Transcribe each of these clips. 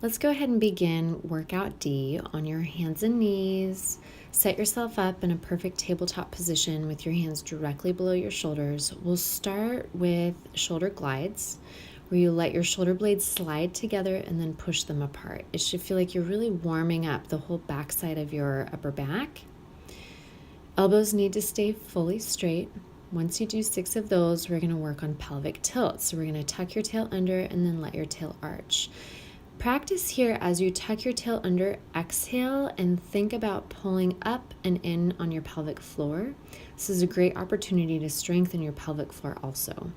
Let's go ahead and begin workout D on your hands and knees. Set yourself up in a perfect tabletop position with your hands directly below your shoulders. We'll start with shoulder glides, where you let your shoulder blades slide together and then push them apart. It should feel like you're really warming up the whole backside of your upper back. Elbows need to stay fully straight. Once you do 6 of those, we're going to work on pelvic tilt. So we're going to tuck your tail under and then let your tail arch. Practice here as you tuck your tail under, exhale, and think about pulling up and in on your pelvic floor. This is a great opportunity to strengthen your pelvic floor also.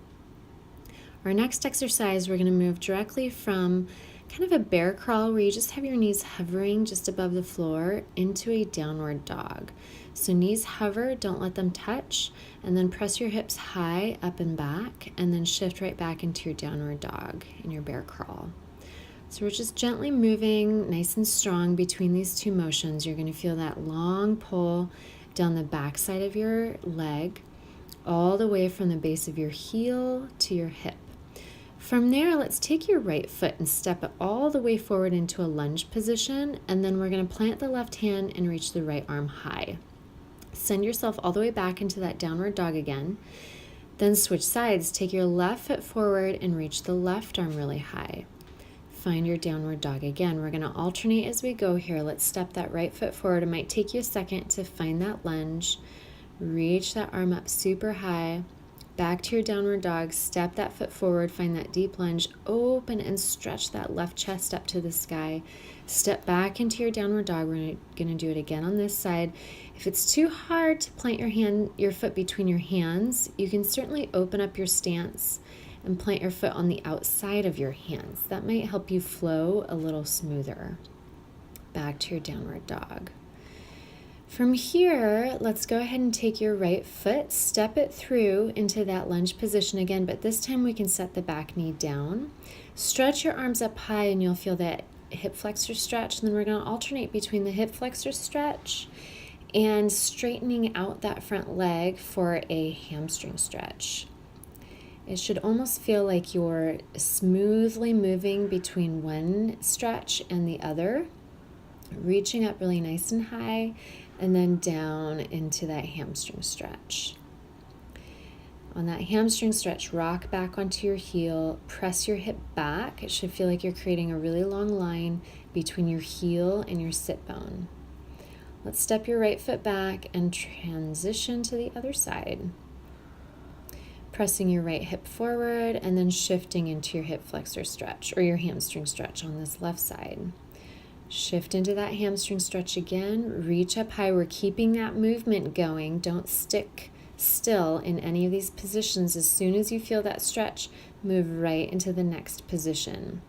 Our next exercise, we're going to move directly from kind of a bear crawl where you just have your knees hovering just above the floor into a downward dog. So knees hover, don't let them touch, and then press your hips high up and back, and then shift right back into your downward dog in your bear crawl. So we're just gently moving nice and strong between these two motions. You're going to feel that long pull down the back side of your leg, all the way from the base of your heel to your hip. From there, let's take your right foot and step it all the way forward into a lunge position, and then we're going to plant the left hand and reach the right arm high. Send yourself all the way back into that downward dog again. Then switch sides, take your left foot forward and reach the left arm really high. Find your downward dog again. We're going to alternate as we go here. Let's step that right foot forward. It might take you a second to find that lunge. Reach that arm up super high. Back to your downward dog. Step that foot forward. Find that deep lunge. Open and stretch that left chest up to the sky. Step back into your downward dog. We're going to do it again on this side. If it's too hard to plant your foot between your hands, you can certainly open up your stance and plant your foot on the outside of your hands. That might help you flow a little smoother. Back to your downward dog. From here, let's go ahead and take your right foot, step it through into that lunge position again, but this time we can set the back knee down. Stretch your arms up high and you'll feel that hip flexor stretch, and then we're going to alternate between the hip flexor stretch and straightening out that front leg for a hamstring stretch. It should almost feel like you're smoothly moving between one stretch and the other, reaching up really nice and high, and then down into that hamstring stretch. On that hamstring stretch, rock back onto your heel, press your hip back. It should feel like you're creating a really long line between your heel and your sit bone. Let's step your right foot back and transition to the other side. Pressing your right hip forward and then shifting into your hip flexor stretch or your hamstring stretch on this left side. Shift into that hamstring stretch again. Reach up high. We're keeping that movement going. Don't stick still in any of these positions. As soon as you feel that stretch, move right into the next position.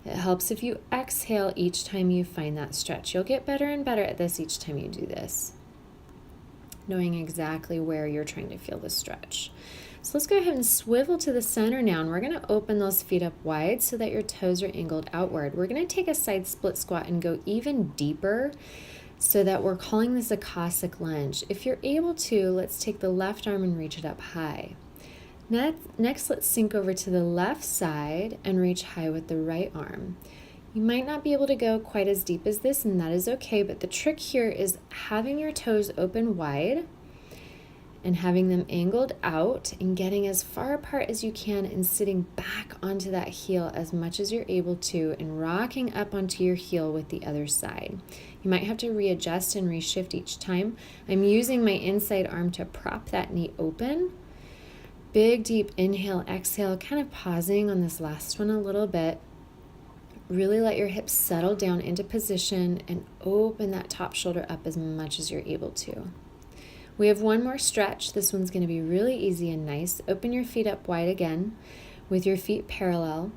It helps if you exhale each time you find that stretch. You'll get better and better at this each time you do this, knowing exactly where you're trying to feel the stretch. So let's go ahead and swivel to the center now, and we're going to open those feet up wide so that your toes are angled outward. We're going to take a side split squat and go even deeper so that we're calling this a Cossack lunge. If you're able to, let's take the left arm and reach it up high. Next, let's sink over to the left side and reach high with the right arm. You might not be able to go quite as deep as this, and that is okay, but the trick here is having your toes open wide and having them angled out and getting as far apart as you can and sitting back onto that heel as much as you're able to and rocking up onto your heel with the other side. You might have to readjust and reshift each time. I'm using my inside arm to prop that knee open. Big, deep inhale, exhale, kind of pausing on this last one a little bit. Really let your hips settle down into position and open that top shoulder up as much as you're able to. We have one more stretch. This one's going to be really easy and nice. Open your feet up wide again with your feet parallel.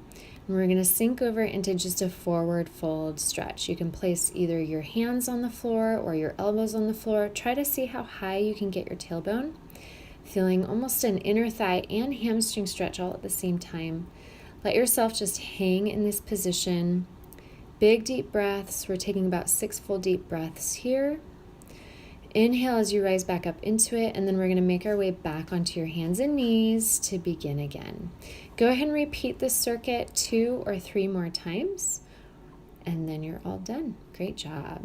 And we're going to sink over into just a forward fold stretch. You can place either your hands on the floor or your elbows on the floor. Try to see how high you can get your tailbone. Feeling almost an inner thigh and hamstring stretch all at the same time. Let yourself just hang in this position. Big deep breaths. We're taking about 6 full deep breaths here. Inhale as you rise back up into it, and then we're going to make our way back onto your hands and knees to begin again. Go ahead and repeat this circuit 2 or 3 more times. And then you're all done. Great job.